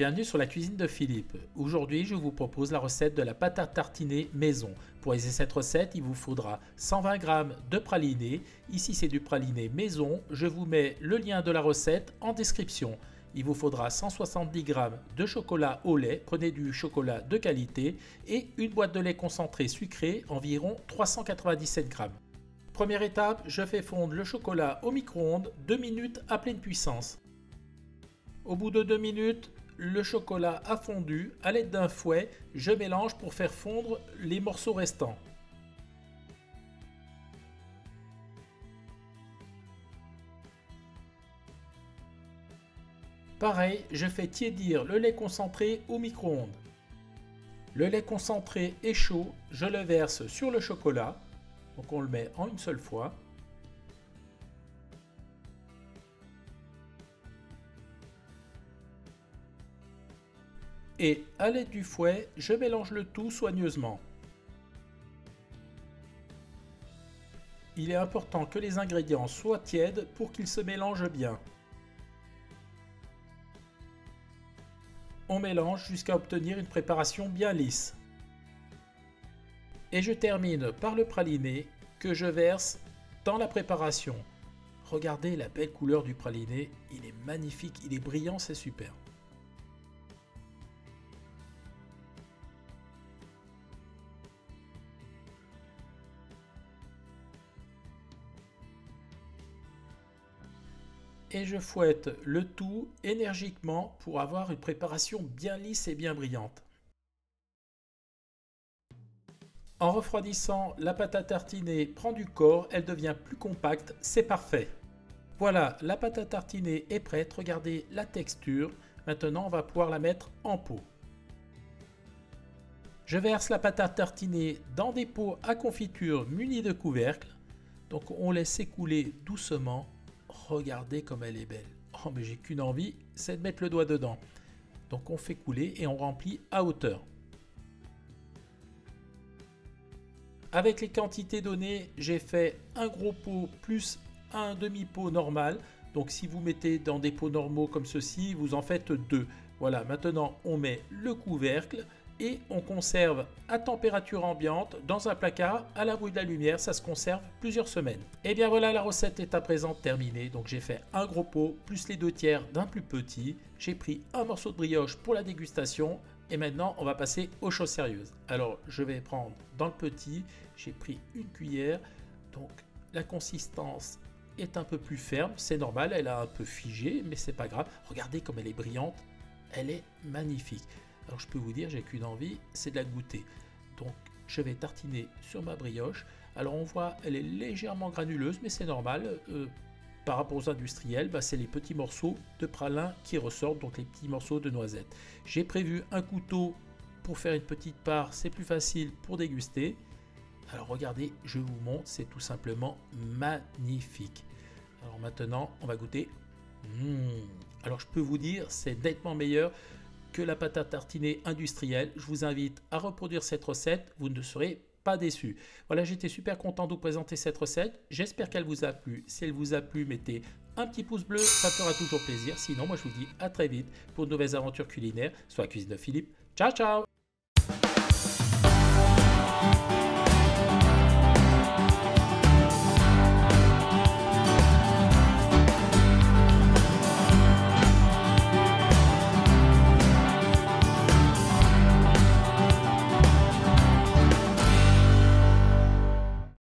bienvenue sur la cuisine de Philippe. Aujourd'hui, je vous propose la recette de la pâte à tartiner maison. Pour réaliser cette recette, il vous faudra 120 g de praliné. Ici, c'est du praliné maison. Je vous mets le lien de la recette en description. Il vous faudra 170 g de chocolat au lait. Prenez du chocolat de qualité et une boîte de lait concentré sucré, environ 397 g. Première étape, je fais fondre le chocolat au micro-ondes 2 minutes à pleine puissance. Au bout de 2 minutes, le chocolat a fondu. À l'aide d'un fouet, je mélange pour faire fondre les morceaux restants. Pareil, je fais tiédir le lait concentré au micro-ondes. Le lait concentré est chaud, je le verse sur le chocolat. Donc on le met en une seule fois. Et à l'aide du fouet, je mélange le tout soigneusement. Il est important que les ingrédients soient tièdes pour qu'ils se mélangent bien. On mélange jusqu'à obtenir une préparation bien lisse. Et je termine par le praliné que je verse dans la préparation. Regardez la belle couleur du praliné, il est magnifique, il est brillant, c'est super. Et je fouette le tout énergiquement pour avoir une préparation bien lisse et bien brillante. En refroidissant, la pâte à tartiner prend du corps, elle devient plus compacte, c'est parfait. Voilà, la pâte à tartiner est prête, regardez la texture. Maintenant, on va pouvoir la mettre en pot. Je verse la pâte à tartiner dans des pots à confiture munis de couvercles. Donc on laisse écouler doucement. Regardez comme elle est belle. Oh mais j'ai qu'une envie, c'est de mettre le doigt dedans. Donc on fait couler et on remplit à hauteur. Avec les quantités données, j'ai fait un gros pot plus un demi-pot normal. Donc si vous mettez dans des pots normaux comme ceci, vous en faites deux. Voilà, maintenant on met le couvercle et on conserve à température ambiante dans un placard à l'abri de la lumière. Ça se conserve plusieurs semaines. Et bien voilà, la recette est à présent terminée. Donc j'ai fait un gros pot plus les 2/3 d'un plus petit. J'ai pris un morceau de brioche pour la dégustation. Et maintenant, on va passer aux choses sérieuses. Alors, je vais prendre dans le petit, j'ai pris une cuillère. Donc, la consistance est un peu plus ferme. C'est normal, elle a un peu figé, mais c'est pas grave. Regardez comme elle est brillante. Elle est magnifique. Alors, je peux vous dire, j'ai qu'une envie, c'est de la goûter. Donc, je vais tartiner sur ma brioche. Alors, on voit, elle est légèrement granuleuse, mais c'est normal. Par rapport aux industriels, c'est les petits morceaux de pralin qui ressortent, donc les petits morceaux de noisettes. J'ai prévu un couteau pour faire une petite part, c'est plus facile pour déguster. Alors regardez, je vous montre, c'est tout simplement magnifique. Alors maintenant, on va goûter. Alors je peux vous dire, c'est nettement meilleur que la pâte à tartiner industrielle. Je vous invite à reproduire cette recette, vous ne serez pas déçu. Voilà, j'étais super content de vous présenter cette recette. J'espère qu'elle vous a plu. Si elle vous a plu, mettez un petit pouce bleu, ça fera toujours plaisir. Sinon, moi je vous dis à très vite pour de nouvelles aventures culinaires sur la cuisine de Philippe. Ciao, ciao!